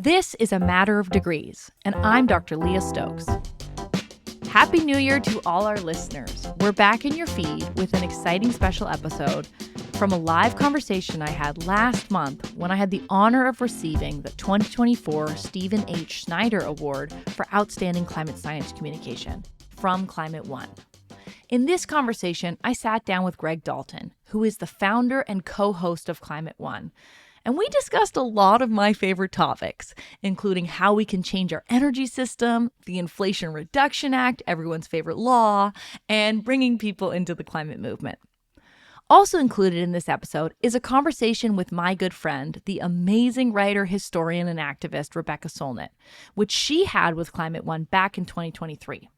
This is A Matter of Degrees, and I'm Dr. Leah Stokes. Happy New Year to all our listeners. We're back in your feed with an exciting special episode from a live conversation I had last month when I had the honor of receiving the 2024 Stephen H. Schneider Award for Outstanding Climate Science Communication from Climate One. In this conversation, I sat down with Greg Dalton, who is the founder and co-host of Climate One. And we discussed a lot of my favorite topics, including how we can change our energy system, the Inflation Reduction Act, everyone's favorite law, and bringing people into the climate movement. Also included in this episode is a conversation with my good friend, the amazing writer, historian, and activist Rebecca Solnit, which she had with Climate One back in 2023.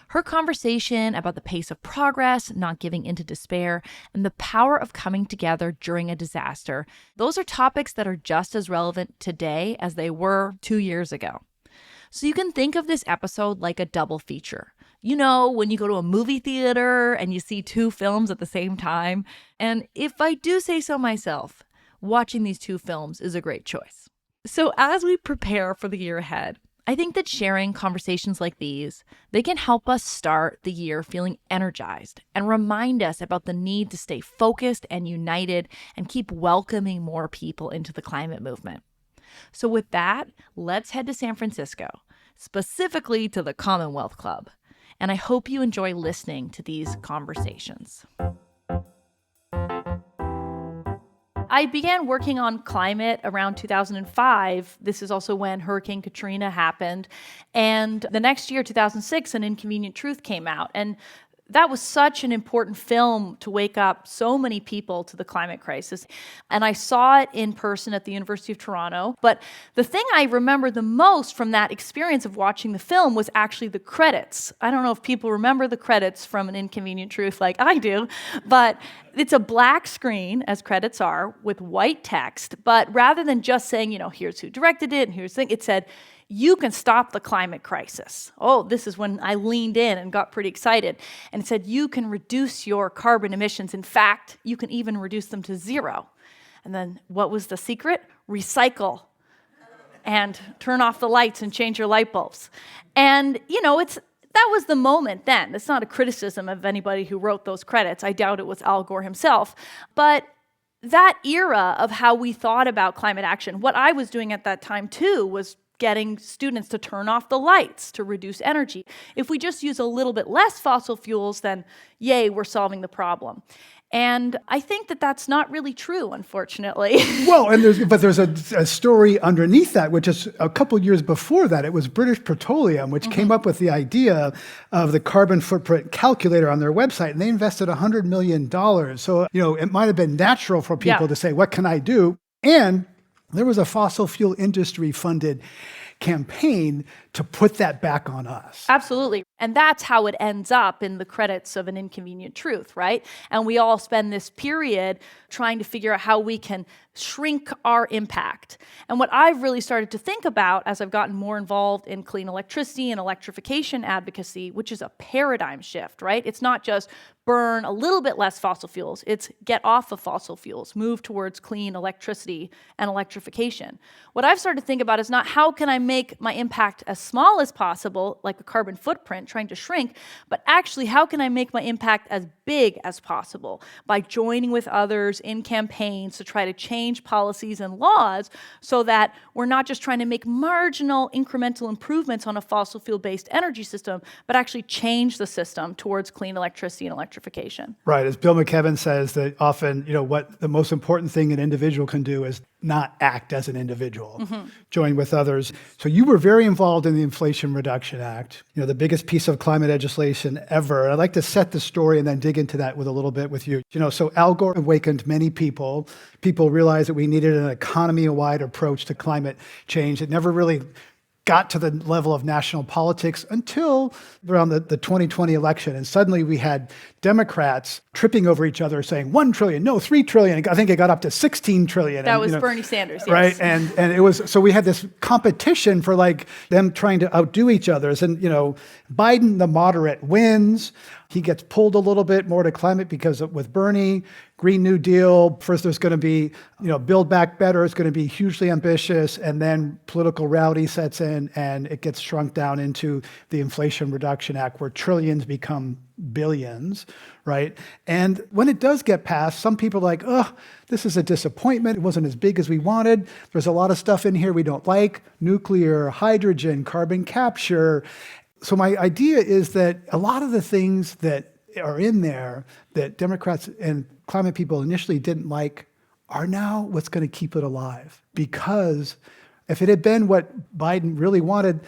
Her conversation about the pace of progress, not giving into despair, and the power of coming together during a disaster, those are topics that are just as relevant today as they were 2 years ago. So you can think of this episode like a double feature. You know, when you go to a movie theater and you see two films at the same time. And if I do say so myself, watching these two films is a great choice. So as we prepare for the year ahead, I think that sharing conversations like these, they can help us start the year feeling energized and remind us about the need to stay focused and united and keep welcoming more people into the climate movement. So with that, let's head to San Francisco, specifically to the Commonwealth Club. And I hope you enjoy listening to these conversations. I began working on climate around 2005. This is also when Hurricane Katrina happened. And the next year, 2006, An Inconvenient Truth came out. And that was such an important film to wake up so many people to the climate crisis. And I saw it in person at the University of Toronto. But the thing I remember the most from that experience of watching the film was actually the credits. I don't know if people remember the credits from An Inconvenient Truth like I do, but it's a black screen, as credits are, with white text. But rather than just saying, here's who directed it and here's the thing, it said, you can stop the climate crisis. Oh, this is when I leaned in and got pretty excited. And it said, you can reduce your carbon emissions. In fact, you can even reduce them to zero. And then what was the secret? Recycle and turn off the lights and change your light bulbs. And, that was the moment then. It's not a criticism of anybody who wrote those credits. I doubt it was Al Gore himself. But that era of how we thought about climate action, what I was doing at that time too was getting students to turn off the lights to reduce energy. If we just use a little bit less fossil fuels, then yay, we're solving the problem. And I think that that's not really true, unfortunately. Well, but there's a story underneath that, which is a couple years before that. It was British Petroleum, which came up with the idea of the carbon footprint calculator on their website, and they invested $100 million. So, it might have been natural for people to say, what can I do? And there was a fossil fuel industry funded campaign to put that back on us. Absolutely. And that's how it ends up in the credits of An Inconvenient Truth, right? And we all spend this period trying to figure out how we can shrink our impact. And what I've really started to think about as I've gotten more involved in clean electricity and electrification advocacy, which is a paradigm shift, right? It's not just burn a little bit less fossil fuels. It's get off of fossil fuels, move towards clean electricity and electrification. What I've started to think about is not how can I make my impact as small as possible, like a carbon footprint, trying to shrink, but actually how can I make my impact as big as possible by joining with others in campaigns to try to change policies and laws so that we're not just trying to make marginal incremental improvements on a fossil fuel-based energy system, but actually change the system towards clean electricity and electrification. Right. As Bill McKibben says, that often, what the most important thing an individual can do is not act as an individual, join with others. So you were very involved in the Inflation Reduction Act, the biggest piece of climate legislation ever. I'd like to set the story and then dig into that with a little bit with you. So Al Gore awakened many people. People realized that we needed an economy-wide approach to climate change. It never really got to the level of national politics until around the 2020 election. And suddenly we had Democrats tripping over each other saying 1 trillion, no, 3 trillion. I think it got up to 16 trillion. That was Bernie Sanders, yes. Right. And it was, so we had this competition for them trying to outdo each other. And, Biden, the moderate, wins. He gets pulled a little bit more to climate because with Bernie, Green New Deal, first there's going to be, Build Back Better is going to be hugely ambitious, and then political rowdy sets in and it gets shrunk down into the Inflation Reduction Act where trillions become billions, right? And when it does get passed, some people are like, oh, this is a disappointment. It wasn't as big as we wanted. There's a lot of stuff in here we don't like, nuclear, hydrogen, carbon capture. So my idea is that a lot of the things that are in there that Democrats and climate people initially didn't like are now what's going to keep it alive. Because if it had been what Biden really wanted,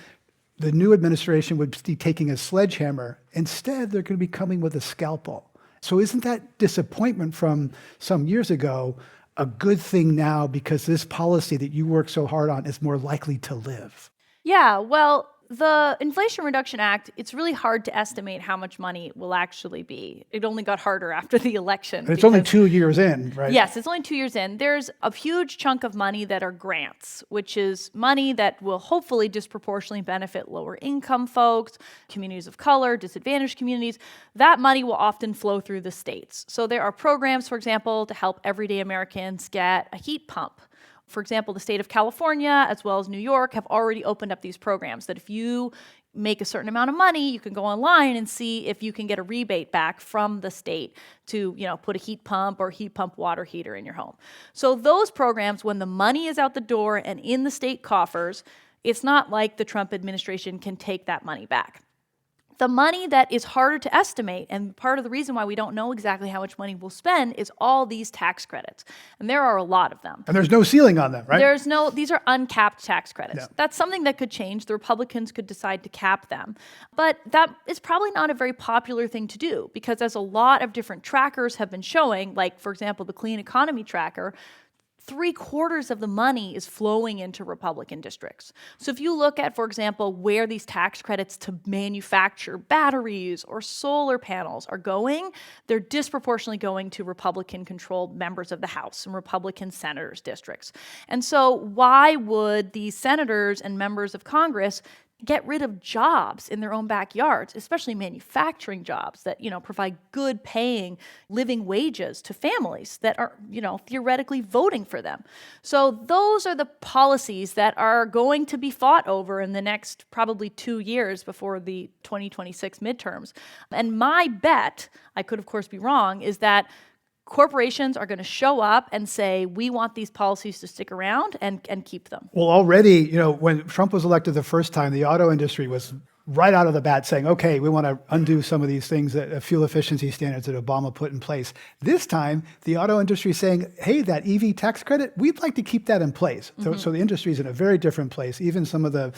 the new administration would be taking a sledgehammer. Instead, they're going to be coming with a scalpel. So isn't that disappointment from some years ago a good thing now because this policy that you work so hard on is more likely to live? Yeah, well, the Inflation Reduction Act, it's really hard to estimate how much money it will actually be. It only got harder after the election. And it's only 2 years in, right? Yes, it's only 2 years in. There's a huge chunk of money that are grants, which is money that will hopefully disproportionately benefit lower income folks, communities of color, disadvantaged communities. That money will often flow through the states. So there are programs, for example, to help everyday Americans get a heat pump. For example, the state of California, as well as New York, have already opened up these programs that if you make a certain amount of money, you can go online and see if you can get a rebate back from the state to, put a heat pump or heat pump water heater in your home. So those programs, when the money is out the door and in the state coffers, it's not like the Trump administration can take that money back. The money that is harder to estimate, and part of the reason why we don't know exactly how much money we'll spend, is all these tax credits. And there are a lot of them. And there's no ceiling on them, right? These are uncapped tax credits. Yeah. That's something that could change. The Republicans could decide to cap them. But that is probably not a very popular thing to do because as a lot of different trackers have been showing, like, for example, the Clean Economy Tracker, 3/4 of the money is flowing into Republican districts. So if you look at, for example, where these tax credits to manufacture batteries or solar panels are going, they're disproportionately going to Republican-controlled members of the House and Republican senators' districts. And so why would these senators and members of Congress get rid of jobs in their own backyards, especially manufacturing jobs that, provide good paying living wages to families that are, theoretically voting for them. So those are the policies that are going to be fought over in the next probably 2 years before the 2026 midterms. And my bet, I could of course be wrong, is that corporations are going to show up and say, we want these policies to stick around and keep them. Well, already, when Trump was elected the first time, the auto industry was right out of the bat saying, okay, we want to undo some of these things, that fuel efficiency standards that Obama put in place. This time, the auto industry is saying, hey, that EV tax credit, we'd like to keep that in place. Mm-hmm. So the industry is in a very different place. Even some of the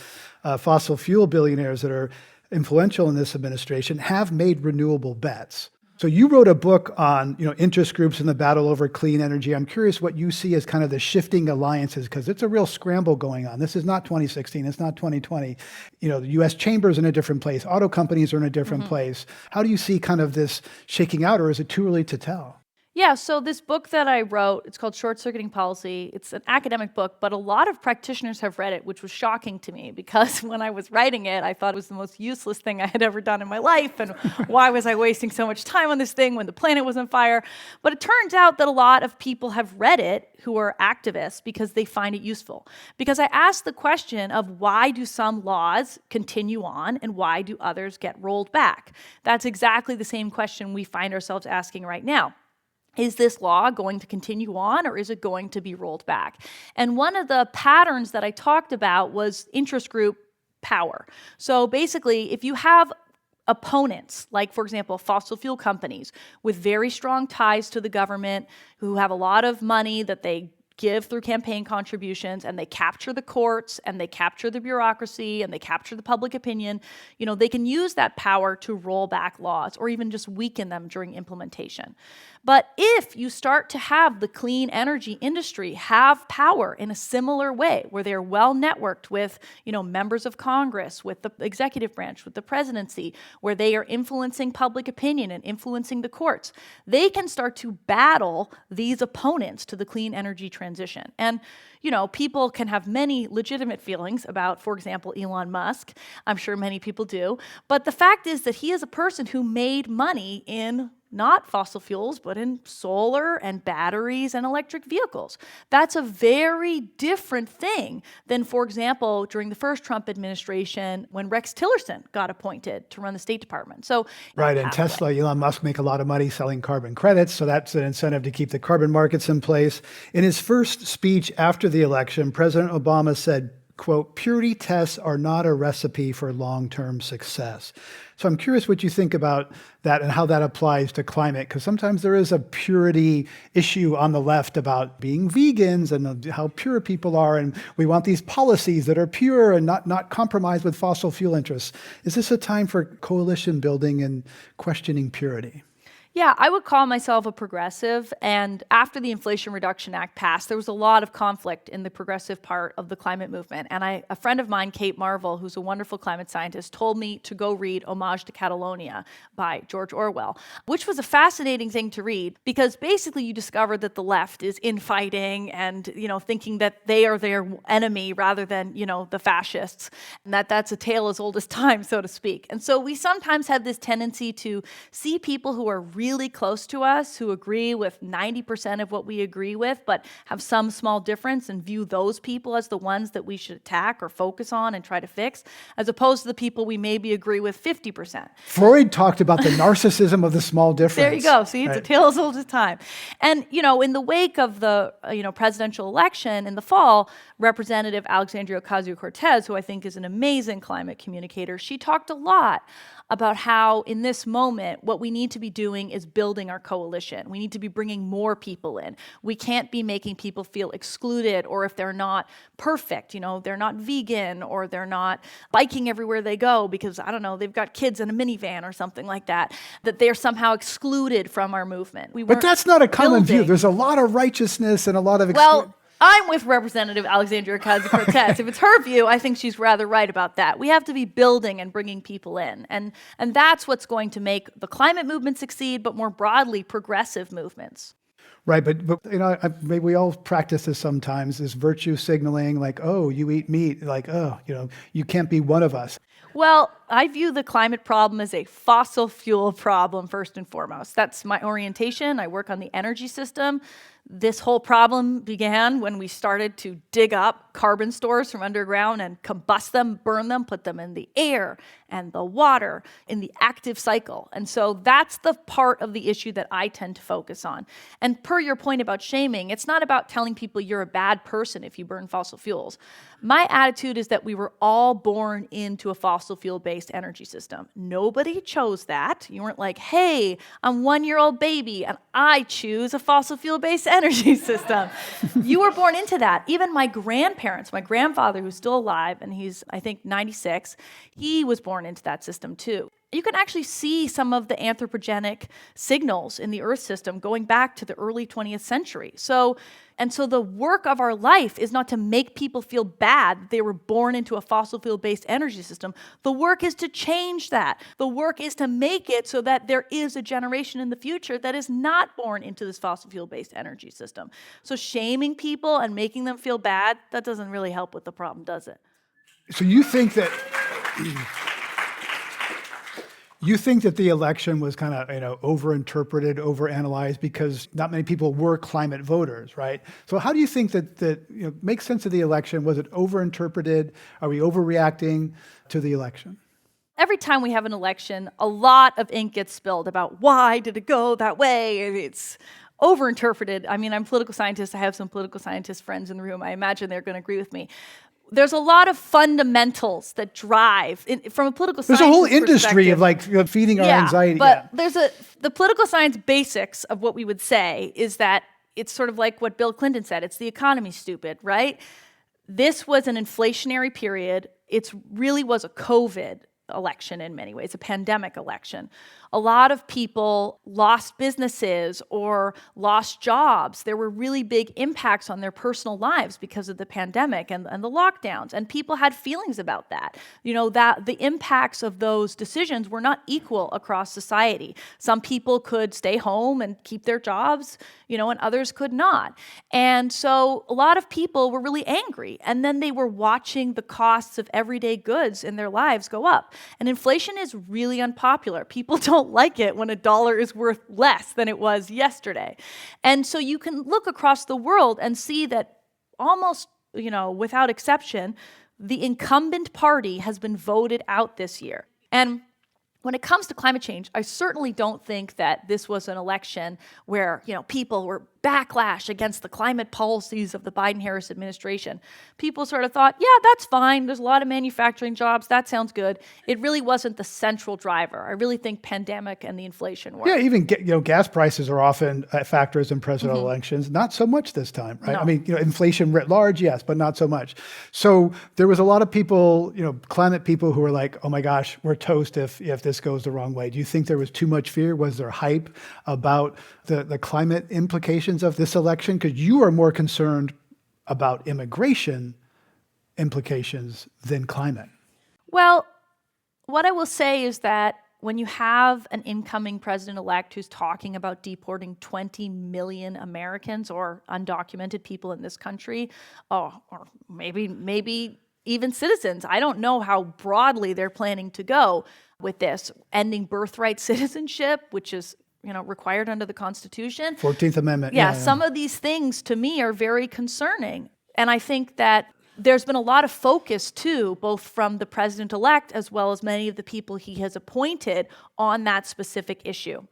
fossil fuel billionaires that are influential in this administration have made renewable bets. So you wrote a book on, interest groups in the battle over clean energy. I'm curious what you see as kind of the shifting alliances, because it's a real scramble going on. This is not 2016. It's not 2020. The U.S. chamber's in a different place. Auto companies are in a different place. How do you see kind of this shaking out, or is it too early to tell? Yeah, so this book that I wrote, it's called Short Circuiting Policy. It's an academic book, but a lot of practitioners have read it, which was shocking to me because when I was writing it, I thought it was the most useless thing I had ever done in my life, and why was I wasting so much time on this thing when the planet was on fire? But it turns out that a lot of people have read it who are activists because they find it useful. Because I asked the question of why do some laws continue on and why do others get rolled back? That's exactly the same question we find ourselves asking right now. Is this law going to continue on or is it going to be rolled back? And one of the patterns that I talked about was interest group power. So basically, if you have opponents, like, for example, fossil fuel companies with very strong ties to the government who have a lot of money that they give through campaign contributions, and they capture the courts, and they capture the bureaucracy, and they capture the public opinion, they can use that power to roll back laws or even just weaken them during implementation. But if you start to have the clean energy industry have power in a similar way, where they're well networked with, members of Congress, with the executive branch, with the presidency, where they are influencing public opinion and influencing the courts, they can start to battle these opponents to the clean energy transition. And, people can have many legitimate feelings about, for example, Elon Musk. I'm sure many people do. But the fact is that he is a person who made money in not fossil fuels, but in solar and batteries and electric vehicles. That's a very different thing than, for example, during the first Trump administration when Rex Tillerson got appointed to run the State Department. So, right, and Tesla, Elon Musk make a lot of money selling carbon credits, so that's an incentive to keep the carbon markets in place. In his first speech after the election, President Obama said, quote, "Purity tests are not a recipe for long-term success." So I'm curious what you think about that and how that applies to climate, because sometimes there is a purity issue on the left about being vegans and how pure people are, and we want these policies that are pure and not compromise with fossil fuel interests. Is this a time for coalition building and questioning purity? Yeah, I would call myself a progressive. And after the Inflation Reduction Act passed, there was a lot of conflict in the progressive part of the climate movement. And a friend of mine, Kate Marvel, who's a wonderful climate scientist, told me to go read Homage to Catalonia by George Orwell, which was a fascinating thing to read because basically you discover that the left is infighting and, thinking that they are their enemy rather than, the fascists, and that's a tale as old as time, so to speak. And so we sometimes have this tendency to see people who are really close to us, who agree with 90% of what we agree with, but have some small difference and view those people as the ones that we should attack or focus on and try to fix, as opposed to the people we maybe agree with 50%. Freud talked about the narcissism of the small difference. There you go. See, it's a tale as old as time. And, in the wake of the, presidential election in the fall, Representative Alexandria Ocasio-Cortez, who I think is an amazing climate communicator, she talked a lot about how in this moment, what we need to be doing is building our coalition. We need to be bringing more people in. We can't be making people feel excluded, or if they're not perfect, they're not vegan or they're not biking everywhere they go because, I don't know, they've got kids in a minivan or something like that they're somehow excluded from our movement. But that's not a common view. There's a lot of righteousness and a lot of I'm with Representative Alexandria Ocasio-Cortez. If it's her view, I think she's rather right about that. We have to be building and bringing people in. And that's what's going to make the climate movement succeed, but more broadly, progressive movements. Right, but maybe we all practice this sometimes, this virtue signaling, like, oh, you eat meat, like, oh, you can't be one of us. Well, I view the climate problem as a fossil fuel problem first and foremost. That's my orientation. I work on the energy system. This whole problem began when we started to dig up carbon stores from underground and combust them, burn them, put them in the air and the water in the active cycle. And so that's the part of the issue that I tend to focus on. And per your point about shaming, it's not about telling people you're a bad person if you burn fossil fuels. My attitude is that we were all born into a fossil fuel-based energy system. Nobody chose that. You weren't like, hey, I'm 1-year-old baby and I choose a fossil fuel-based energy system. You were born into that. Even my grandparents, my grandfather who's still alive, and he's, I think, 96, he was born into that system too. You can actually see some of the anthropogenic signals in the Earth system going back to the early 20th century. So the work of our life is not to make people feel bad that they were born into a fossil fuel-based energy system. The work is to change that. The work is to make it so that there is a generation in the future that is not born into this fossil fuel-based energy system. So shaming people and making them feel bad, that doesn't really help with the problem, does it? So you think that the election was kind of, overinterpreted, overanalyzed because not many people were climate voters, right? So how do you think that make sense of the election? Was it overinterpreted? Are we overreacting to the election? Every time we have an election, a lot of ink gets spilled about why did it go that way? It's overinterpreted. I mean, I'm a political scientist. I have some political scientist friends in the room. I imagine they're going to agree with me. There's a lot of fundamentals that drive, from a political science. There's a whole industry of feeding our anxiety. But there's the political science basics of what we would say is that it's sort of like what Bill Clinton said. It's the economy, stupid, right? This was an inflationary period. It really was a COVID election in many ways, a pandemic election. A lot of people lost businesses or lost jobs. There were really big impacts on their personal lives because of the pandemic and the lockdowns. And people had feelings about that. That the impacts of those decisions were not equal across society. Some people could stay home and keep their jobs, and others could not. And so a lot of people were really angry. And then they were watching the costs of everyday goods in their lives go up. And inflation is really unpopular. People don't like it when a dollar is worth less than it was yesterday. And so you can look across the world and see that almost, without exception, the incumbent party has been voted out this year. And when it comes to climate change, I certainly don't think that this was an election where, people were backlash against the climate policies of the Biden-Harris administration. People sort of thought, yeah, that's fine. There's a lot of manufacturing jobs. That sounds good. It really wasn't the central driver. I really think pandemic and the inflation were. Yeah, even gas prices are often factors in presidential elections. Not so much this time, right? No. I mean, inflation writ large, yes, but not so much. So there was a lot of people, climate people who were like, oh my gosh, we're toast if this goes the wrong way. Do you think there was too much fear? Was there hype about the climate implications of this election? Because you are more concerned about immigration implications than climate. Well, what I will say is that when you have an incoming president-elect who's talking about deporting 20 million Americans or undocumented people in this country, or maybe even citizens, I don't know how broadly they're planning to go with this, ending birthright citizenship, which is required under the Constitution. 14th Amendment. Yeah, some of these things to me are very concerning. And I think that there's been a lot of focus too, both from the president-elect as well as many of the people he has appointed on that specific issue.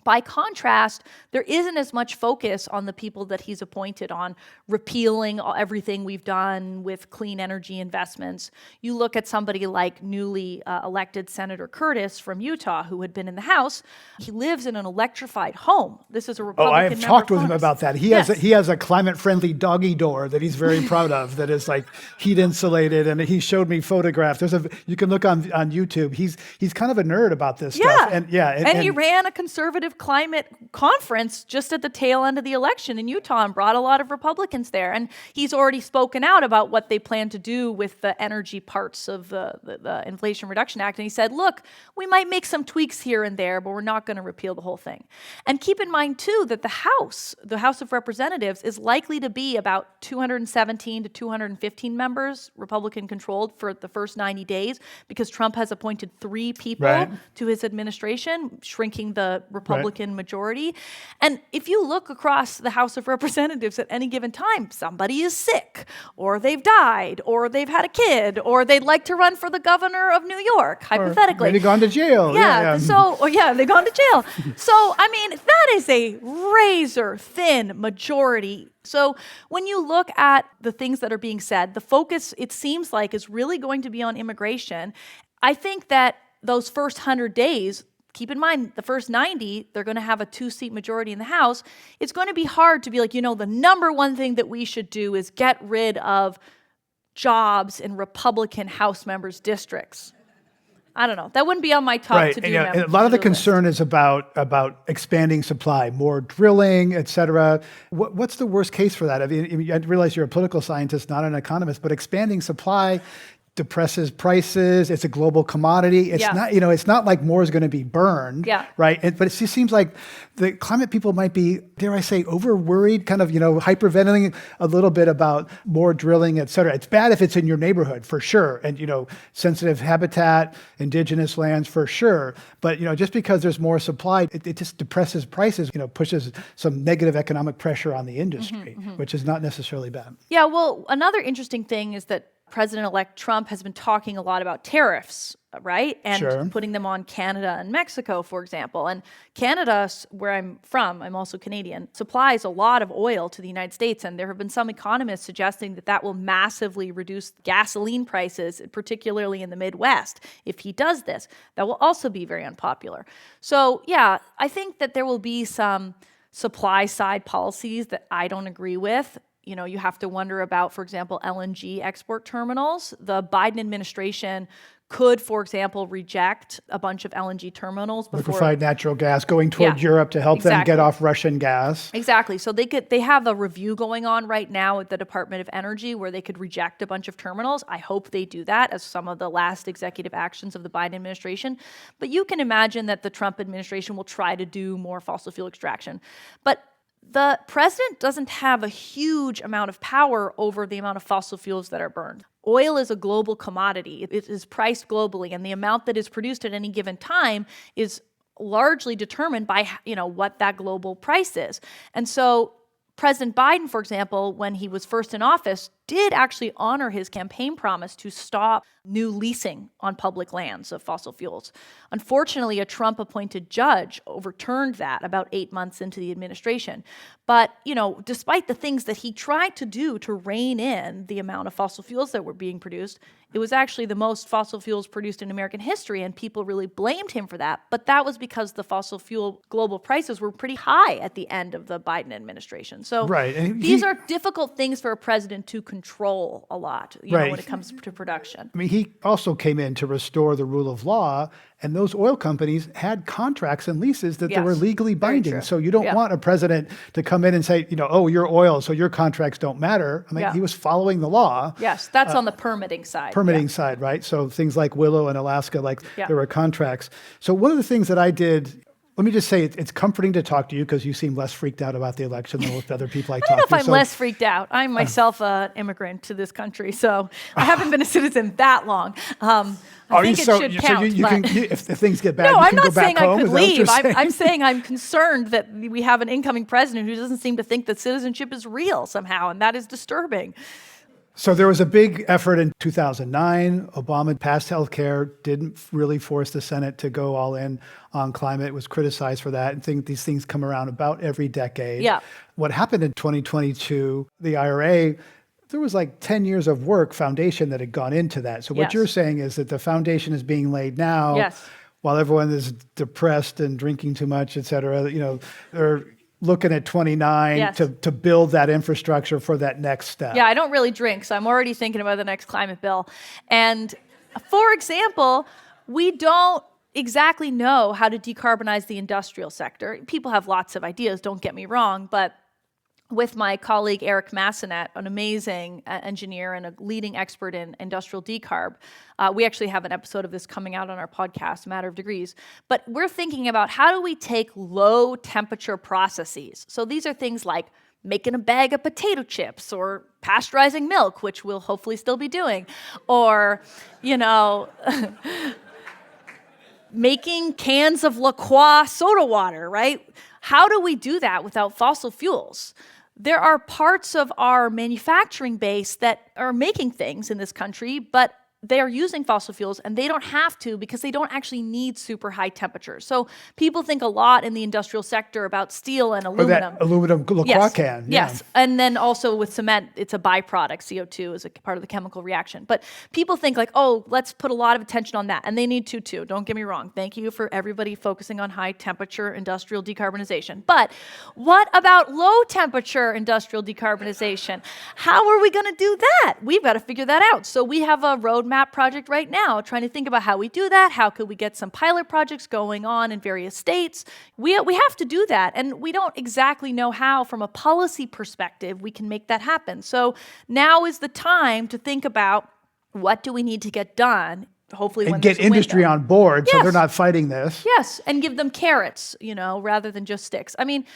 By contrast, there isn't as much focus on the people that he's appointed on repealing everything we've done with clean energy investments. You look at somebody like newly elected Senator Curtis from Utah, who had been in the House. He lives in an electrified home. This is a Republican I have member talked of with him Congress. about that. He has a climate-friendly doggy door that he's very proud of that is like heat insulated, and he showed me photographs. You can look on YouTube. He's kind of a nerd about this stuff. And he ran a conservative climate conference just at the tail end of the election in Utah and brought a lot of Republicans there. And he's already spoken out about what they plan to do with the energy parts of the Inflation Reduction Act. And he said, look, we might make some tweaks here and there, but we're not going to repeal the whole thing. And keep in mind, too, that the House of Representatives, is likely to be about 217 to 215 members, Republican-controlled, for the first 90 days, because Trump has appointed 3 people to his administration, shrinking the Republican majority. And if you look across the House of Representatives at any given time, somebody is sick, or they've died, or they've had a kid, or they'd like to run for the governor of New York, hypothetically. Or maybe gone to jail. They've gone to jail. So, I mean, that is a razor-thin majority. So when you look at the things that are being said, the focus, it seems like, is really going to be on immigration. I think that those first 100 days, keep in mind, the first 90, they're going to have a 2-seat majority in the House. It's going to be hard to be like, the number one thing that we should do is get rid of jobs in Republican House members' districts. I don't know. That wouldn't be on my top to do. And a lot of the concern is about expanding supply, more drilling, et cetera. What's the worst case for that? I mean, I realize you're a political scientist, not an economist, but expanding supply depresses prices. It's a global commodity. It's not, it's not like more is going to be burned, right? But it just seems like the climate people might be, dare I say, over worried, kind of, hyperventilating a little bit about more drilling, et cetera. It's bad if it's in your neighborhood, for sure. And, sensitive habitat, indigenous lands, for sure. But, just because there's more supply, it just depresses prices, pushes some negative economic pressure on the industry, which is not necessarily bad. Yeah, well, another interesting thing is that President-elect Trump has been talking a lot about tariffs, right? And putting them on Canada and Mexico, for example. And Canada, where I'm from, I'm also Canadian, supplies a lot of oil to the United States. And there have been some economists suggesting that that will massively reduce gasoline prices, particularly in the Midwest, if he does this. That will also be very unpopular. So, yeah, I think that there will be some supply-side policies that I don't agree with. You have to wonder about, for example, LNG export terminals. The Biden administration could, for example, reject a bunch of LNG terminals before liquefied natural gas going toward Europe to help them get off Russian gas. Exactly. So they have a review going on right now at the Department of Energy where they could reject a bunch of terminals. I hope they do that as some of the last executive actions of the Biden administration. But you can imagine that the Trump administration will try to do more fossil fuel extraction. But the president doesn't have a huge amount of power over the amount of fossil fuels that are burned. Oil is a global commodity. It is priced globally, and the amount that is produced at any given time is largely determined by, what that global price is. And so President Biden, for example, when he was first in office, did actually honor his campaign promise to stop new leasing on public lands of fossil fuels. Unfortunately, a Trump-appointed judge overturned that about 8 months into the administration. But, despite the things that he tried to do to rein in the amount of fossil fuels that were being produced, it was actually the most fossil fuels produced in American history, and people really blamed him for that. But that was because the fossil fuel global prices were pretty high at the end of the Biden administration. So these are difficult things for a president to control a lot, when it comes to production. I mean, he also came in to restore the rule of law, and those oil companies had contracts and leases that they were legally binding. So you don't want a president to come in and say, oh, you're oil, so your contracts don't matter. I mean, he was following the law. Yes, that's on the permitting side. Side, right? So things like Willow and Alaska, there were contracts. So one of the things that I did, let me just say, it's comforting to talk to you because you seem less freaked out about the election than most other people I talk to. I don't know if I'm less freaked out. I'm myself an immigrant to this country, so I haven't been a citizen that long. I think it should count. If things get bad, no, you I'm can not go back saying home. I could leave. I'm saying I'm concerned that we have an incoming president who doesn't seem to think that citizenship is real somehow, and that is disturbing. So there was a big effort in 2009. Obama passed health care, didn't really force the Senate to go all in on climate, was criticized for that, and these things come around about every decade. Yeah. What happened in 2022, the IRA, there was 10 years of work, foundation that had gone into that. So what you're saying is that the foundation is being laid now while everyone is depressed and drinking too much, et cetera. They're looking at 29 to build that infrastructure for that next step. Yeah, I don't really drink, so I'm already thinking about the next climate bill. And for example, we don't exactly know how to decarbonize the industrial sector. People have lots of ideas, don't get me wrong, but with my colleague Eric Massenet, an amazing engineer and a leading expert in industrial decarb. We actually have an episode of this coming out on our podcast, Matter of Degrees. But we're thinking about how do we take low temperature processes. So these are things like making a bag of potato chips or pasteurizing milk, which we'll hopefully still be doing, or, making cans of La Croix soda water, right? How do we do that without fossil fuels? There are parts of our manufacturing base that are making things in this country, but they are using fossil fuels, and they don't have to because they don't actually need super high temperatures. So people think a lot in the industrial sector about steel and aluminum. Or that aluminum La Croix can. Yes, and then also with cement, it's a byproduct. CO2 is a part of the chemical reaction. But people think let's put a lot of attention on that, and they need to too. Don't get me wrong. Thank you for everybody focusing on high temperature industrial decarbonization. But what about low temperature industrial decarbonization? How are we going to do that? We've got to figure that out. So we have a roadmap project right now trying to think about how we do that. How could we get some pilot projects going on in various states? We have to do that, and we don't exactly know how from a policy perspective we can make that happen. So now is the time to think about what do we need to get done, hopefully when there's a window. And get industry on board so they're not fighting this. Yes, and give them carrots, rather than just sticks. I mean,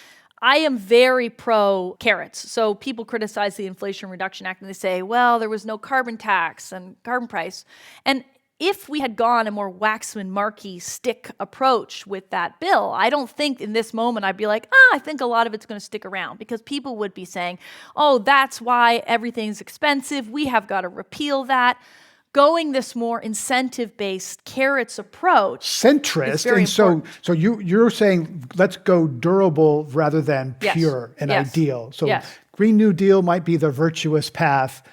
I am very pro carrots. So people criticize the Inflation Reduction Act and they say, well, there was no carbon tax and carbon price. And if we had gone a more Waxman Markey stick approach with that bill, I don't think in this moment I'd be like, I think a lot of it's going to stick around, because people would be saying, oh, that's why everything's expensive. We have got to repeal that. Going this more incentive-based carrots approach, centrist, and so you're saying let's go durable rather than pure and ideal. So Green New Deal might be the virtuous path.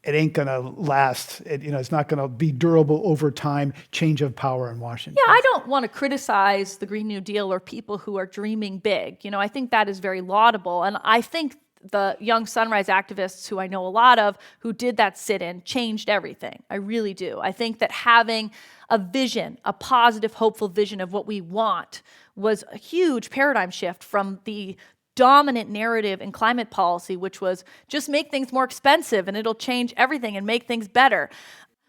It ain't gonna last. It's not gonna be durable over time. Change of power in Washington. Yeah, I don't want to criticize the Green New Deal or people who are dreaming big. I think that is very laudable, and I think the young sunrise activists who I know a lot of who did that sit-in changed everything. I really do. I think that having a vision, a positive, hopeful vision of what we want was a huge paradigm shift from the dominant narrative in climate policy, which was just make things more expensive and it'll change everything and make things better.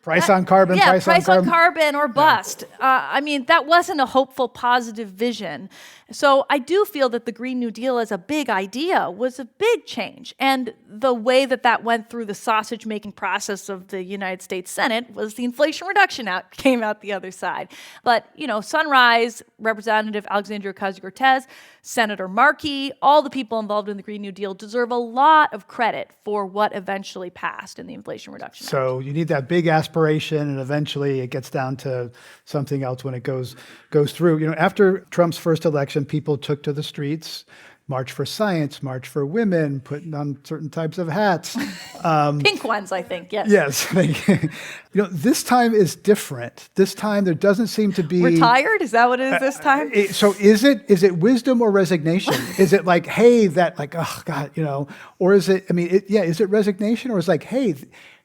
Price on carbon, yeah, price on carbon or bust. I mean, that wasn't a hopeful, positive vision. So I do feel that the Green New Deal as a big idea was a big change. And the way that that went through the sausage-making process of the United States Senate was the Inflation Reduction Act came out the other side. But, Sunrise, Representative Alexandria Ocasio-Cortez, Senator Markey, all the people involved in the Green New Deal deserve a lot of credit for what eventually passed in the Inflation Reduction Act. So you need that big aspiration, and eventually it gets down to something else when it goes through. After Trump's first election, people took to the streets, March for Science, March for Women, putting on certain types of hats. Pink ones, I think, yes. Yes. This time is different. This time there doesn't seem to be... We're tired? Is that what it is this time? So is it wisdom or resignation? Is it like, hey, oh God, or is it, is it resignation, or is it like, hey,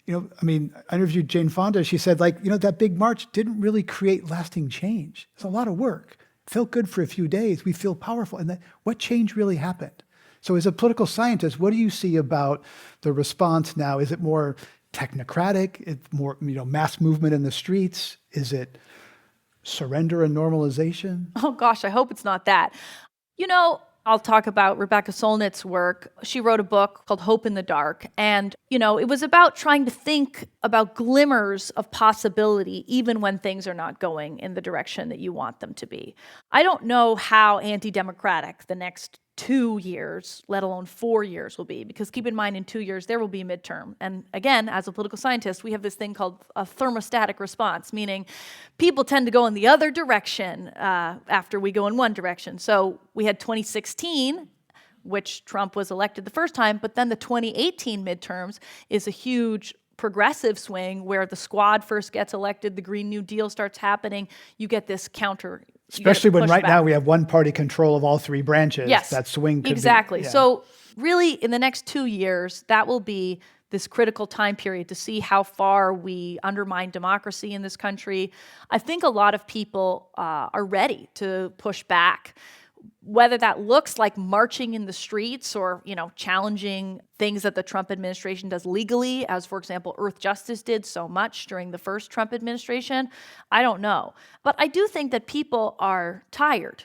I interviewed Jane Fonda. She said, that big march didn't really create lasting change. It's a lot of work. Felt good for a few days. We feel powerful. And what change really happened? So as a political scientist, what do you see about the response now? Is it more technocratic? It's more, mass movement in the streets? Is it surrender and normalization? Oh gosh, I hope it's not that. I'll talk about Rebecca Solnit's work. She wrote a book called Hope in the Dark. And, it was about trying to think about glimmers of possibility, even when things are not going in the direction that you want them to be. I don't know how anti-democratic the next 2 years, let alone 4 years will be, because keep in mind, in 2 years, there will be a midterm. And again, as a political scientist, we have this thing called a thermostatic response, meaning people tend to go in the other direction after we go in one direction. So we had 2016, which Trump was elected the first time, but then the 2018 midterms is a huge progressive swing where the squad first gets elected, the Green New Deal starts happening, you get this counter. Especially when right now we have one party control of all three branches. Yes, that swing could exactly. be, So really, in the next 2 years, that will be this critical time period to see how far we undermine democracy in this country. I think a lot of people are ready to push back, whether that looks like marching in the streets or, challenging things that the Trump administration does legally, as, for example, Earth Justice did so much during the first Trump administration. I don't know. But I do think that people are tired,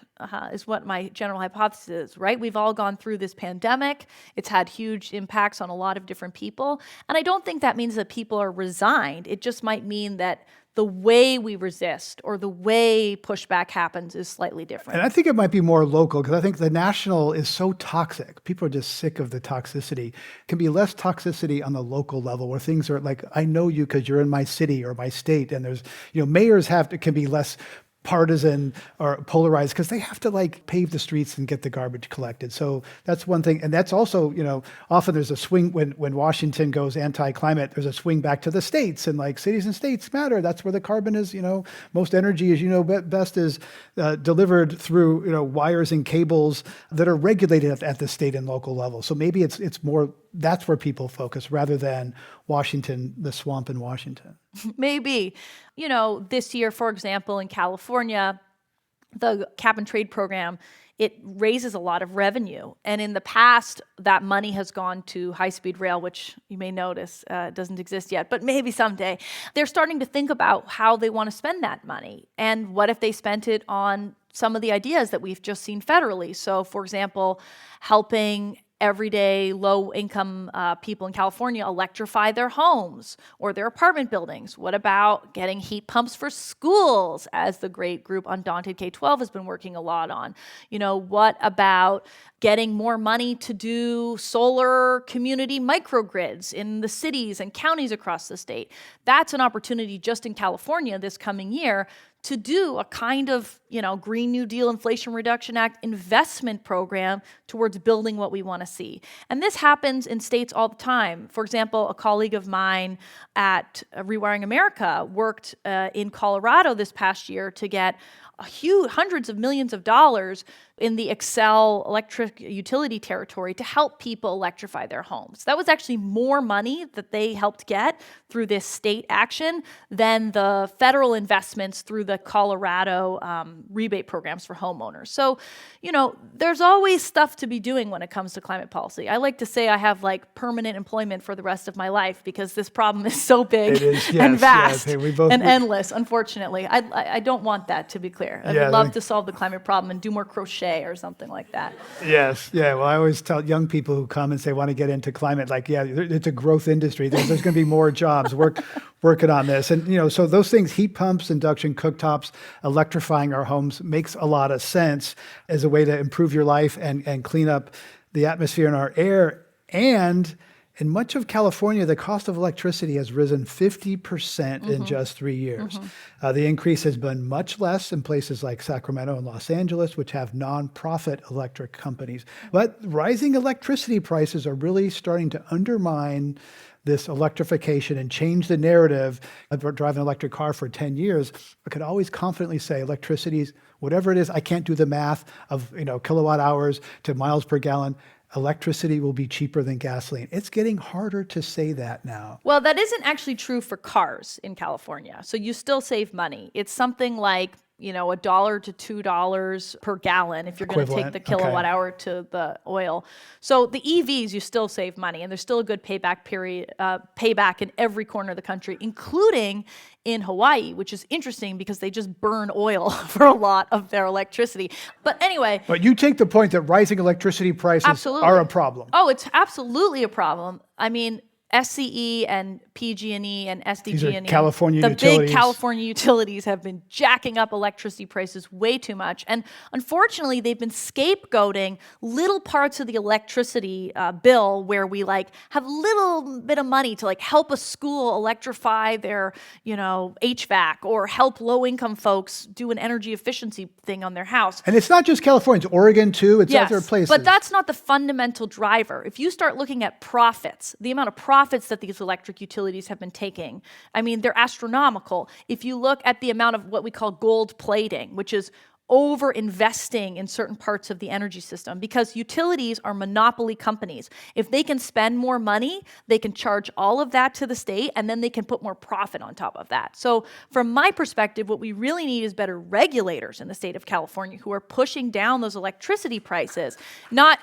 is what my general hypothesis is, right? We've all gone through this pandemic. It's had huge impacts on a lot of different people. And I don't think that means that people are resigned. It just might mean that the way we resist or the way pushback happens is slightly different. And I think it might be more local, because I think the national is so toxic. People are just sick of the toxicity. It can be less toxicity on the local level where things are like, I know you because you're in my city or my state. And there's, mayors can be less partisan or polarized because they have to pave the streets and get the garbage collected. So that's one thing. And that's also, often there's a swing when Washington goes anti-climate, there's a swing back to the states and cities and states matter. That's where the carbon is, most energy, as best is delivered through, wires and cables that are regulated at the state and local level. So maybe it's more, that's where people focus rather than Washington, the swamp in Washington. Maybe. This year, for example, in California, the cap and trade program, it raises a lot of revenue. And in the past, that money has gone to high-speed rail, which you may notice doesn't exist yet, but maybe someday. They're starting to think about how they want to spend that money. And what if they spent it on some of the ideas that we've just seen federally? So, for example, helping everyday low-income people in California electrify their homes or their apartment buildings? What about getting heat pumps for schools, as the great group Undaunted K-12 has been working a lot on? What about getting more money to do solar community microgrids in the cities and counties across the state? That's an opportunity just in California this coming year to do a kind of, Green New Deal, Inflation Reduction Act investment program towards building what we want to see. And this happens in states all the time. For example, a colleague of mine at Rewiring America worked in Colorado this past year to get hundreds of millions of dollars in the Excel electric utility territory to help people electrify their homes. That was actually more money that they helped get through this state action than the federal investments through the Colorado rebate programs for homeowners. So, there's always stuff to be doing when it comes to climate policy. I like to say I have permanent employment for the rest of my life because this problem is so big and vast and endless, unfortunately. I don't want that, to be clear. I would love to solve the climate problem and do more crochet or something like that. Yes. Yeah. Well, I always tell young people who come and say want to get into climate, it's a growth industry. There's going to be more jobs working on this. And, so those things, heat pumps, induction cooktops, electrifying our homes makes a lot of sense as a way to improve your life and clean up the atmosphere and our air. And in much of California, the cost of electricity has risen 50% in just 3 years. The increase has been much less in places like Sacramento and Los Angeles, which have nonprofit electric companies. But rising electricity prices are really starting to undermine this electrification and change the narrative. I've been driving an electric car for 10 years. I could always confidently say electricity is, whatever it is, I can't do the math of kilowatt hours to miles per gallon. Electricity will be cheaper than gasoline. It's getting harder to say that now. Well, that isn't actually true for cars in California. So you still save money. It's something like, $1 to $2 per gallon if you're going to take the kilowatt hour to the oil. So the EVs, you still save money, and there's still a good payback in every corner of the country, including in Hawaii, which is interesting because they just burn oil for a lot of their electricity. But anyway. But you take the point that rising electricity prices are a problem. Oh, it's absolutely a problem. I mean, SCE and PG&E and SDG&E, big California utilities have been jacking up electricity prices way too much. And unfortunately, they've been scapegoating little parts of the electricity bill where we have little bit of money to help a school electrify their, HVAC or help low-income folks do an energy efficiency thing on their house. And it's not just California, it's Oregon too, it's other places. But that's not the fundamental driver. If you start looking at profits, the amount of profits that these electric utilities have been taking, they're astronomical. If you look at the amount of what we call gold plating, which is over investing in certain parts of the energy system, because utilities are monopoly companies. If they can spend more money, they can charge all of that to the state, and then they can put more profit on top of that. So from my perspective, what we really need is better regulators in the state of California who are pushing down those electricity prices, not,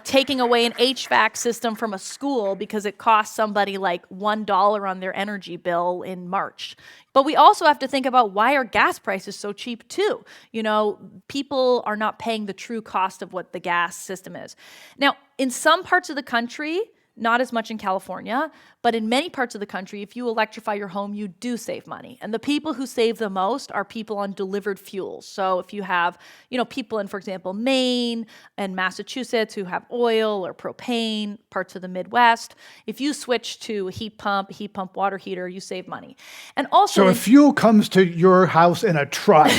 taking away an HVAC system from a school because it costs somebody $1 on their energy bill in March. But we also have to think about why are gas prices so cheap too? People are not paying the true cost of what the gas system is. Now, in some parts of the country, not as much in California, but in many parts of the country, if you electrify your home, you do save money. And the people who save the most are people on delivered fuels. So if you have, people in, for example, Maine and Massachusetts who have oil or propane, parts of the Midwest, if you switch to a heat pump water heater, you save money. And also, so if fuel comes to your house in a truck,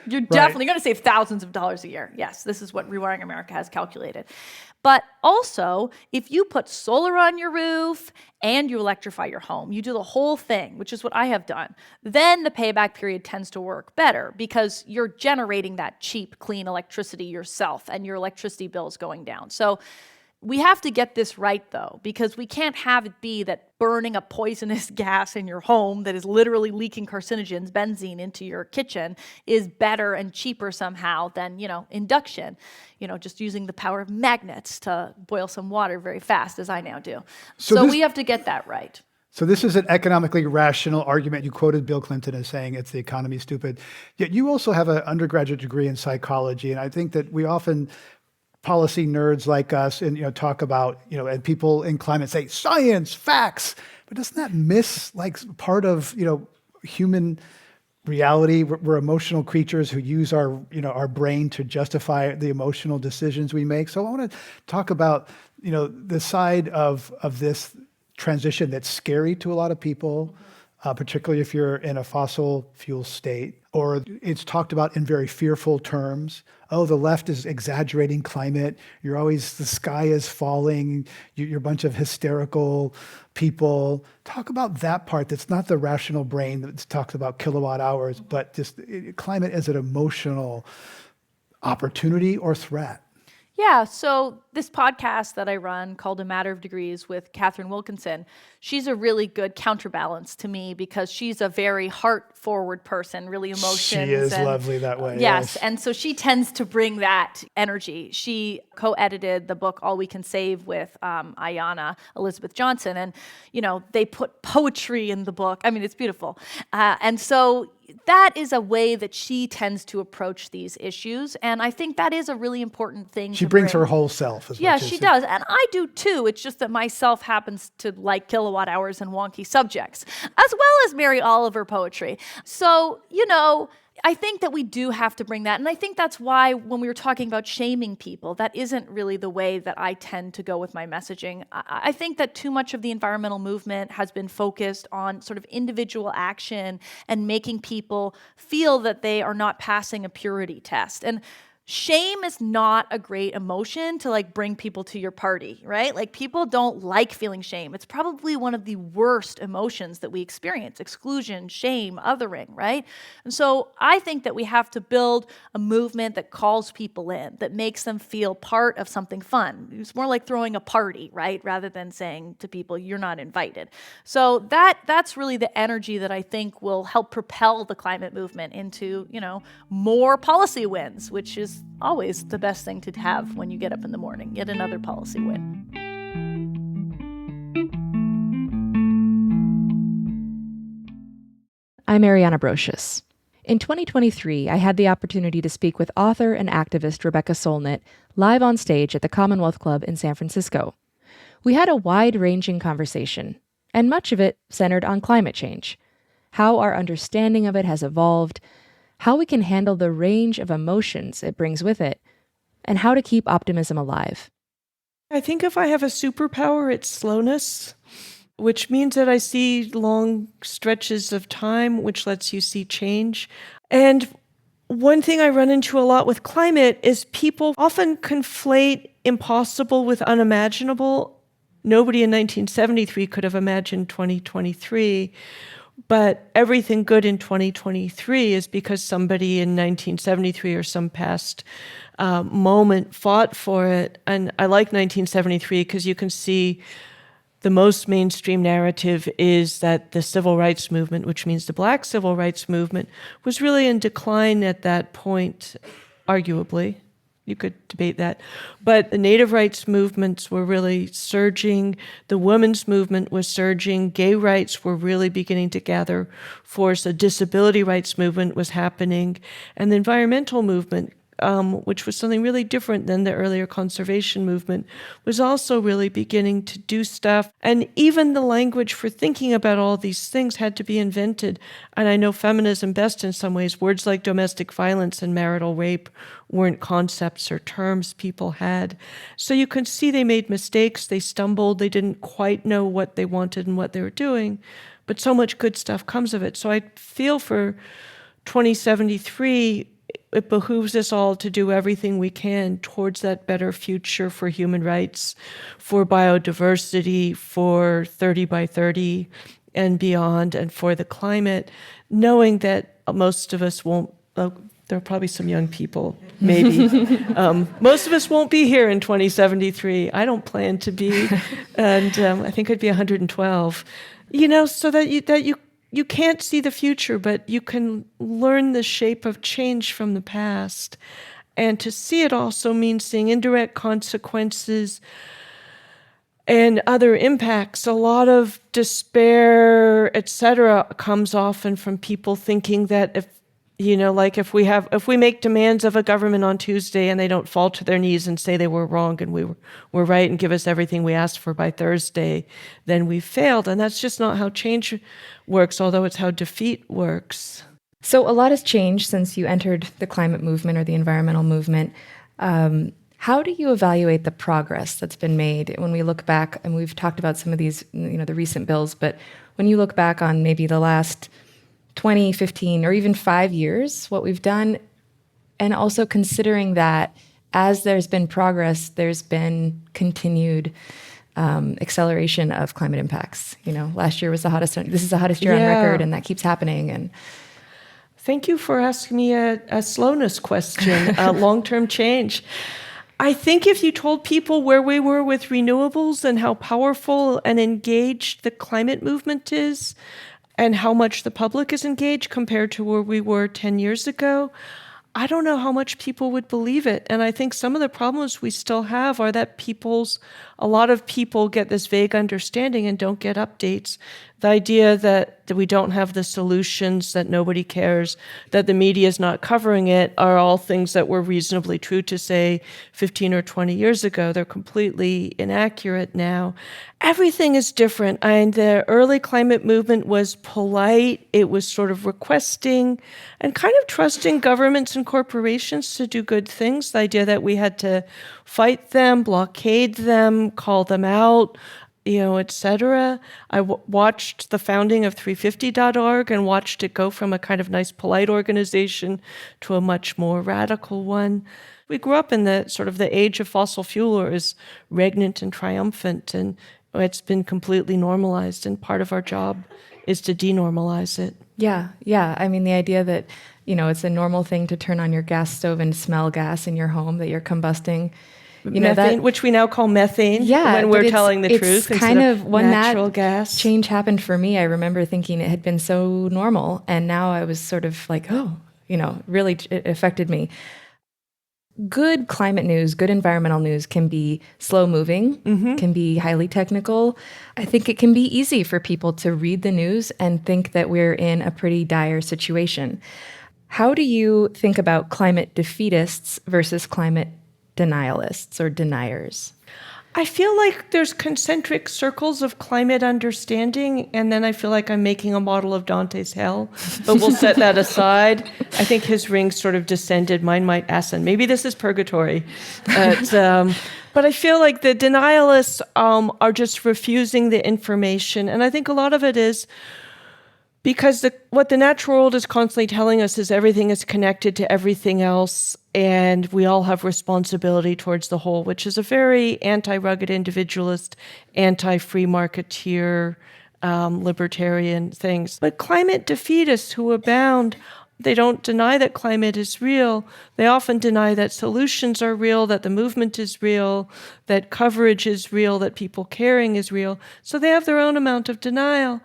you're definitely going to save thousands of dollars a year. Yes, this is what Rewiring America has calculated. But also, if you put solar on your roof and you electrify your home, you do the whole thing, which is what I have done, then the payback period tends to work better because you're generating that cheap, clean electricity yourself and your electricity bill is going down. So we have to get this right, though, because we can't have it be that burning a poisonous gas in your home that is literally leaking carcinogens, benzene, into your kitchen is better and cheaper somehow than, induction, just using the power of magnets to boil some water very fast, as I now do. So we have to get that right. So this is an economically rational argument. You quoted Bill Clinton as saying it's the economy's stupid. Yet you also have an undergraduate degree in psychology, and I think that we often policy nerds like us and talk about and people in climate say science, facts, but doesn't that miss part of human reality? We're emotional creatures who use our brain to justify the emotional decisions we make. So I want to talk about the side of this transition that's scary to a lot of people. particularly if you're in a fossil fuel state, or it's talked about in very fearful terms. Oh, the left is exaggerating climate. You're always, the sky is falling. You're a bunch of hysterical people. Talk about that part that's not the rational brain that talks about kilowatt hours, but just climate as an emotional opportunity or threat. Yeah, so this podcast that I run called A Matter of Degrees with Catherine Wilkinson, she's a really good counterbalance to me because she's a very heart-forward person, really emotions. She is lovely that way. Yes, and so she tends to bring that energy. She co-edited the book All We Can Save with Ayanna Elizabeth Johnson, and they put poetry in the book. I mean, it's beautiful. And so that is a way that she tends to approach these issues, and I think that is a really important thing. She brings her whole self. Yeah, she does, and I do too. It's just that myself happens to like kilowatt hours and wonky subjects, as well as Mary Oliver poetry. So, I think that we do have to bring that, and I think that's why when we were talking about shaming people, that isn't really the way that I tend to go with my messaging. I think that too much of the environmental movement has been focused on sort of individual action and making people feel that they are not passing a purity test. And shame is not a great emotion to bring people to your party, right? People don't like feeling shame. It's probably one of the worst emotions that we experience: exclusion, shame, othering, right? And so I think that we have to build a movement that calls people in, that makes them feel part of something fun. It's more like throwing a party, right? Rather than saying to people, you're not invited. So that's really the energy that I think will help propel the climate movement into, more policy wins, which is always the best thing to have when you get up in the morning. Yet another policy win. I'm Ariana Brocious. In 2023, I had the opportunity to speak with author and activist Rebecca Solnit live on stage at the Commonwealth Club in San Francisco. We had a wide-ranging conversation, and much of it centered on climate change, how our understanding of it has evolved, how we can handle the range of emotions it brings with it, and how to keep optimism alive. I think if I have a superpower, it's slowness, which means that I see long stretches of time, which lets you see change. And one thing I run into a lot with climate is people often conflate impossible with unimaginable. Nobody in 1973 could have imagined 2023. But everything good in 2023 is because somebody in 1973 or some past moment fought for it. And I like 1973 because you can see the most mainstream narrative is that the civil rights movement, which means the Black civil rights movement, was really in decline at that point, arguably. You could debate that. But the Native rights movements were really surging. The women's movement was surging. Gay rights were really beginning to gather force. A disability rights movement was happening. And the environmental movement, which was something really different than the earlier conservation movement, was also really beginning to do stuff. And even the language for thinking about all these things had to be invented. And I know feminism best in some ways. Words like domestic violence and marital rape weren't concepts or terms people had. So you can see they made mistakes, they stumbled, they didn't quite know what they wanted and what they were doing, but so much good stuff comes of it. So I feel for 2073, it behooves us all to do everything we can towards that better future for human rights, for biodiversity, for 30 by 30 and beyond, and for the climate, knowing that most of us won't, there are probably some young people, maybe. Most of us won't be here in 2073. I don't plan to be, and I think I'd be 112. So that you can't see the future, but you can learn the shape of change from the past. And to see it also means seeing indirect consequences and other impacts. A lot of despair, etc., comes often from people thinking that if we make demands of a government on Tuesday and they don't fall to their knees and say they were wrong and we were right and give us everything we asked for by Thursday, then we failed. And that's just not how change works, although it's how defeat works. So a lot has changed since you entered the climate movement or the environmental movement. How do you evaluate the progress that's been made when we look back? And we've talked about some of these, the recent bills, but when you look back on maybe the last 20, 15, or even 5 years, what we've done, and also considering that as there's been progress, there's been continued acceleration of climate impacts. Last year was the hottest. This is the hottest year on record, and that keeps happening. And thank you for asking me a slowness question, a long-term change. I think if you told people where we were with renewables and how powerful and engaged the climate movement is, and how much the public is engaged compared to where we were 10 years ago, I don't know how much people would believe it. And I think some of the problems we still have are that a lot of people get this vague understanding and don't get updates. The idea that we don't have the solutions, that nobody cares, that the media is not covering it are all things that were reasonably true to say 15 or 20 years ago. They're completely inaccurate now. Everything is different. And the early climate movement was polite. It was sort of requesting and kind of trusting governments and corporations to do good things. The idea that we had to fight them, blockade them, call them out, etc. I watched the founding of 350.org and watched it go from a kind of nice, polite organization to a much more radical one. We grew up in the sort of the age of fossil fuel, or is regnant and triumphant, and it's been completely normalized, and part of our job is to denormalize it. Yeah. I mean, the idea that, it's a normal thing to turn on your gas stove and smell gas in your home, that you're combusting. Methane, which we now call methane, when we're telling the truth. It's kind of when natural that gas change happened for me, I remember thinking it had been so normal, and now I was sort of like, really it affected me. Good climate news, good environmental news can be slow moving, can be highly technical. I think it can be easy for people to read the news and think that we're in a pretty dire situation. How do you think about climate defeatists versus climate denialists or deniers? I feel like there's concentric circles of climate understanding, and then I feel like I'm making a model of Dante's hell, but we'll set that aside. I think his ring sort of descended, mine might ascend. Maybe this is purgatory. But I feel like the denialists are just refusing the information, and I think a lot of it is because what the natural world is constantly telling us is everything is connected to everything else, and we all have responsibility towards the whole, which is a very anti-rugged individualist, anti-free marketeer, libertarian things. But climate defeatists who abound, they don't deny that climate is real. They often deny that solutions are real, that the movement is real, that coverage is real, that people caring is real. So they have their own amount of denial.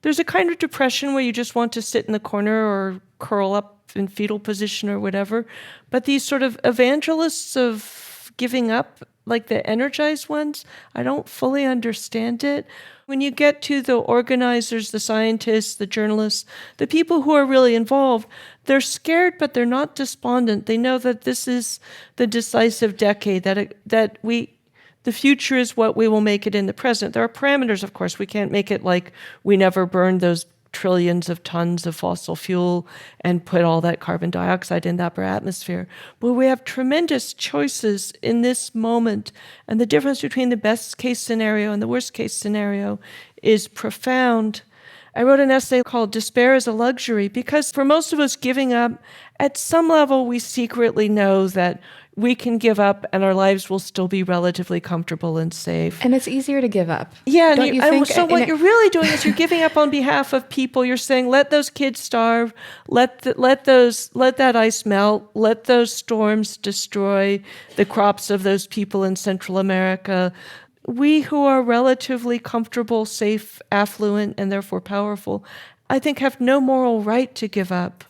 There's a kind of depression where you just want to sit in the corner or curl up in fetal position or whatever. But these sort of evangelists of giving up, like the energized ones, I don't fully understand it. When you get to the organizers, the scientists, the journalists, the people who are really involved, they're scared, but they're not despondent. They know that this is the decisive decade, the future is what we will make it in the present. There are parameters, of course. We can't make it like we never burned those trillions of tons of fossil fuel and put all that carbon dioxide in the upper atmosphere. But we have tremendous choices in this moment. And the difference between the best case scenario and the worst case scenario is profound. I wrote an essay called Despair is a Luxury, because for most of us, giving up, at some level, we secretly know that we can give up and our lives will still be relatively comfortable and safe. And it's easier to give up. Yeah. Don't you think? So what you're really doing is you're giving up on behalf of people. You're saying, let those kids starve, let that ice melt, let those storms destroy the crops of those people in Central America. We who are relatively comfortable, safe, affluent, and therefore powerful, I think have no moral right to give up.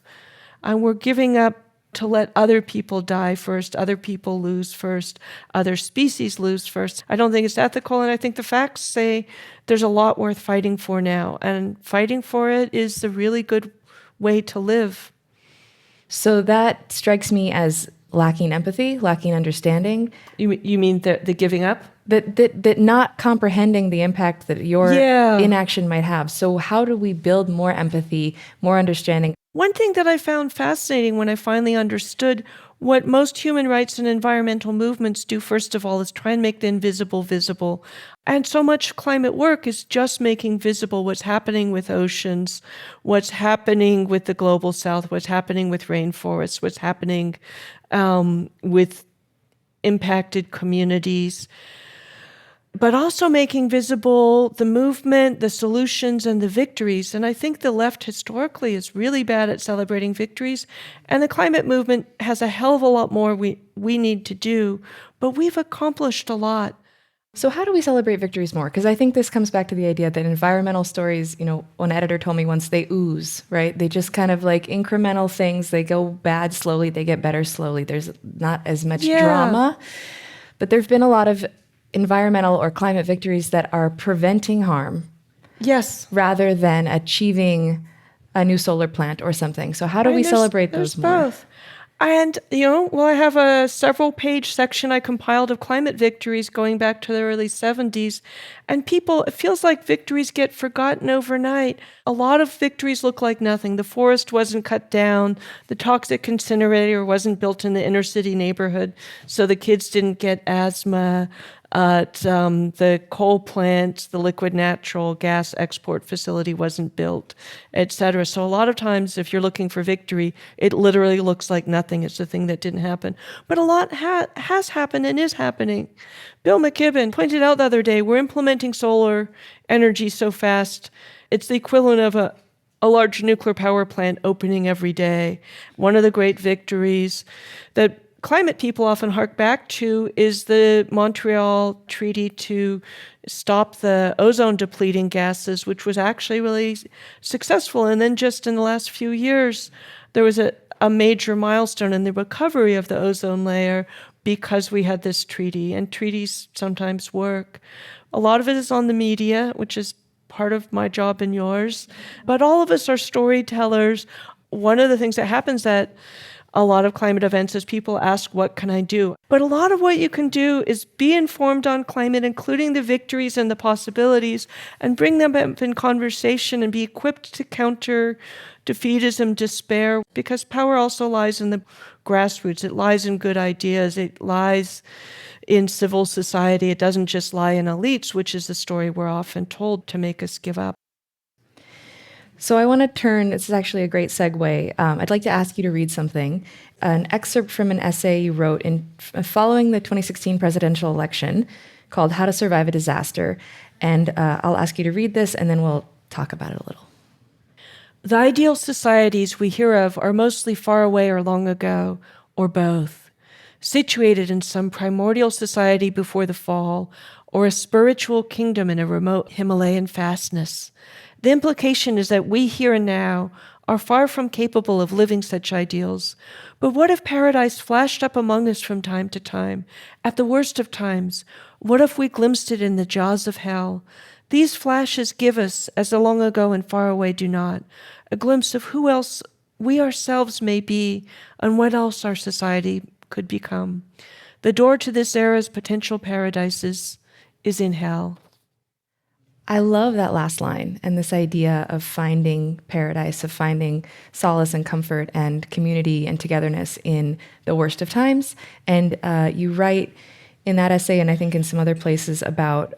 And we're giving up to let other people die first, other people lose first, other species lose first. I don't think it's ethical, and I think the facts say there's a lot worth fighting for now, and fighting for it is the really good way to live. So that strikes me as lacking empathy, lacking understanding. You mean the giving up? That not comprehending the impact that your inaction might have. So how do we build more empathy, more understanding? One thing that I found fascinating when I finally understood what most human rights and environmental movements do, first of all, is try and make the invisible visible. And so much climate work is just making visible what's happening with oceans, what's happening with the global south, what's happening with rainforests, what's happening with impacted communities, but also making visible the movement, the solutions, and the victories. And I think the left historically is really bad at celebrating victories, and the climate movement has a hell of a lot more we need to do, but we've accomplished a lot. So how do we celebrate victories more? Because I think this comes back to the idea that environmental stories, one editor told me once, they ooze, right? They just kind of like incremental things. They go bad slowly, they get better slowly. There's not as much drama. But there've been a lot of environmental or climate victories that are preventing harm. Yes. Rather than achieving a new solar plant or something. So how do we celebrate those more? Both. And, I have a several-page section I compiled of climate victories going back to the early 70s. And it feels like victories get forgotten overnight. A lot of victories look like nothing. The forest wasn't cut down. The toxic incinerator wasn't built in the inner city neighborhood, so the kids didn't get asthma. The coal plant, the liquid natural gas export facility wasn't built, et cetera. So a lot of times, if you're looking for victory, it literally looks like nothing. It's the thing that didn't happen. But a lot has happened and is happening. Bill McKibben pointed out the other day, we're implementing solar energy so fast, it's the equivalent of a large nuclear power plant opening every day. One of the great victories that climate people often hark back to is the Montreal Treaty to stop the ozone depleting gases, which was actually really successful. And then just in the last few years, there was a major milestone in the recovery of the ozone layer because we had this treaty, and treaties sometimes work. A lot of it is on the media, which is part of my job and yours, but all of us are storytellers. One of the things that happens at a lot of climate events is people ask, what can I do? But a lot of what you can do is be informed on climate, including the victories and the possibilities, and bring them up in conversation and be equipped to counter defeatism, despair, because power also lies in the grassroots. It lies in good ideas. It lies in civil society. It doesn't just lie in elites, which is the story we're often told to make us give up. So I want to turn, this is actually a great segue. I'd like to ask you to read something, an excerpt from an essay you wrote following the 2016 presidential election called How to Survive a Disaster. And I'll ask you to read this and then we'll talk about it a little. The ideal societies we hear of are mostly far away or long ago, or both, situated in some primordial society before the fall, or a spiritual kingdom in a remote Himalayan fastness. The implication is that we here and now are far from capable of living such ideals. But what if paradise flashed up among us from time to time? At the worst of times, what if we glimpsed it in the jaws of hell? These flashes give us, as the long ago and far away do not, a glimpse of who else we ourselves may be and what else our society could become. The door to this era's potential paradises is in hell. I love that last line and this idea of finding paradise, of finding solace and comfort and community and togetherness in the worst of times. And you write in that essay, and I think in some other places, about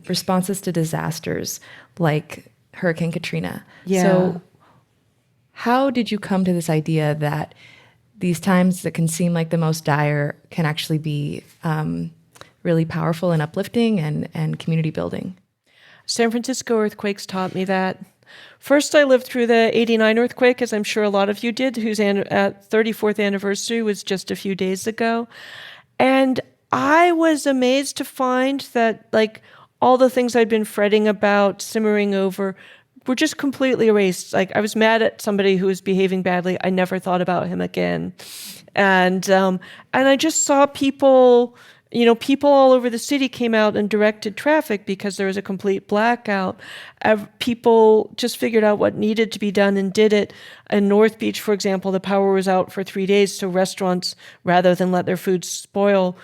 responses to disasters like Hurricane Katrina. Yeah. So how did you come to this idea that these times that can seem like the most dire can actually be really powerful and uplifting and community building? San Francisco earthquakes taught me that. First, I lived through the 89 earthquake, as I'm sure a lot of you did, whose 34th anniversary was just a few days ago. And I was amazed to find that, like, all the things I'd been fretting about, simmering over, were just completely erased. Like, I was mad at somebody who was behaving badly. I never thought about him again. And I just saw people all over the city came out and directed traffic because there was a complete blackout. People just figured out what needed to be done and did it. In North Beach, for example, the power was out for 3 days, so restaurants, rather than let their food spoil,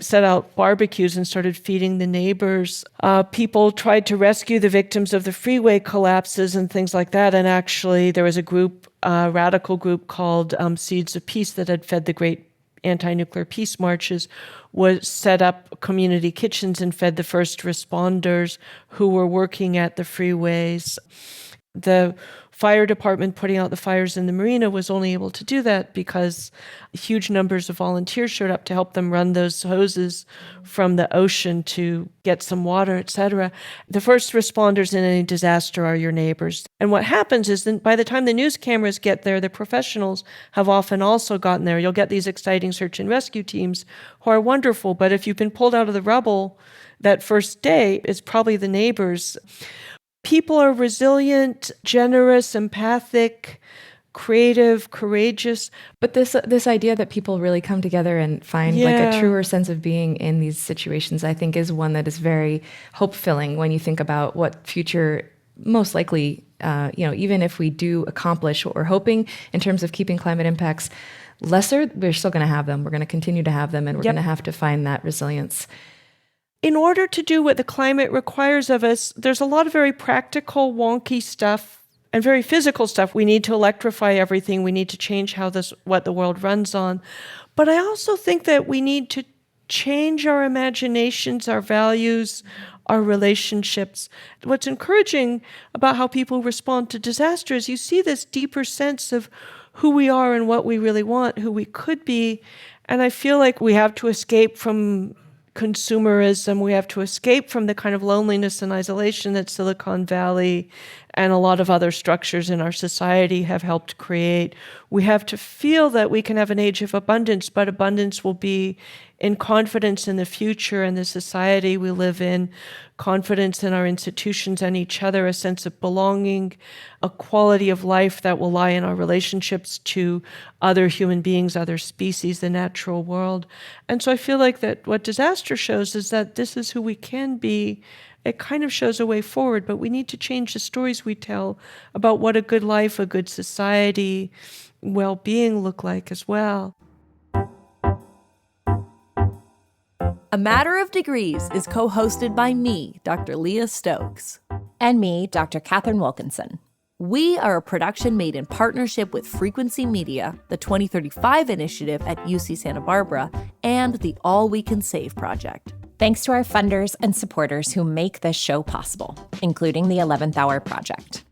set out barbecues and started feeding the neighbors. People tried to rescue the victims of the freeway collapses and things like that, and actually there was a radical group called Seeds of Peace that had fed the Great anti-nuclear peace marches, was set up community kitchens and fed the first responders who were working at the freeways. The fire department putting out the fires in the marina was only able to do that because huge numbers of volunteers showed up to help them run those hoses from the ocean to get some water, etc. The first responders in any disaster are your neighbors. And what happens is that by the time the news cameras get there, the professionals have often also gotten there. You'll get these exciting search and rescue teams who are wonderful, but if you've been pulled out of the rubble that first day, it's probably the neighbors. People are resilient, generous, empathic, creative, courageous. But this idea that people really come together and find like a truer sense of being in these situations, I think is one that is very hope-filling when you think about what future most likely, even if we do accomplish what we're hoping in terms of keeping climate impacts lesser, we're still going to have them. We're going to continue to have them, and we're going to have to find that resilience. In order to do what the climate requires of us, there's a lot of very practical, wonky stuff and very physical stuff. We need to electrify everything. We need to change what the world runs on. But I also think that we need to change our imaginations, our values, our relationships. What's encouraging about how people respond to disaster is you see this deeper sense of who we are and what we really want, who we could be. And I feel like we have to escape from consumerism. We have to escape from the kind of loneliness and isolation that Silicon Valley and a lot of other structures in our society have helped create. We have to feel that we can have an age of abundance, but abundance will be in confidence in the future and the society we live in, confidence in our institutions and each other, a sense of belonging, a quality of life that will lie in our relationships to other human beings, other species, the natural world. And so I feel like that what disaster shows is that this is who we can be. It kind of shows a way forward, but we need to change the stories we tell about what a good life, a good society, well-being look like as well. A Matter of Degrees is co-hosted by me, Dr. Leah Stokes. And me, Dr. Catherine Wilkinson. We are a production made in partnership with Frequency Media, the 2035 Initiative at UC Santa Barbara, and the All We Can Save Project. Thanks to our funders and supporters who make this show possible, including the 11th Hour Project.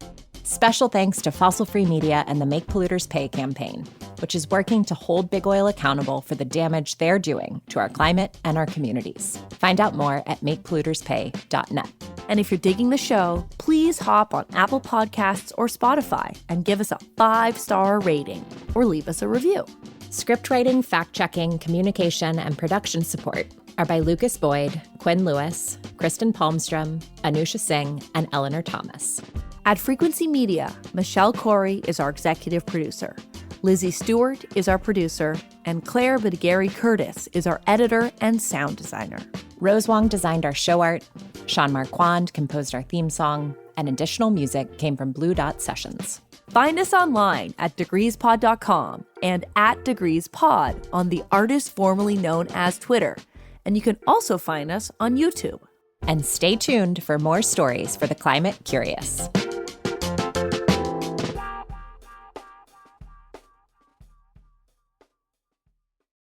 Special thanks to Fossil Free Media and the Make Polluters Pay campaign, which is working to hold big oil accountable for the damage they're doing to our climate and our communities. Find out more at makepolluterspay.net. And if you're digging the show, please hop on Apple Podcasts or Spotify and give us a 5-star rating or leave us a review. Script writing, fact-checking, communication, and production support are by Lucas Boyd, Quinn Lewis, Kristen Palmstrom, Anusha Singh, and Eleanor Thomas. At Frequency Media, Michelle Corey is our executive producer. Lizzie Stewart is our producer, and Claire Badgary Curtis is our editor and sound designer. Rose Wong designed our show art, Sean Marquand composed our theme song, and additional music came from Blue Dot Sessions. Find us online at degreespod.com and at degreespod on the artist formerly known as Twitter. And you can also find us on YouTube. And stay tuned for more stories for the climate curious.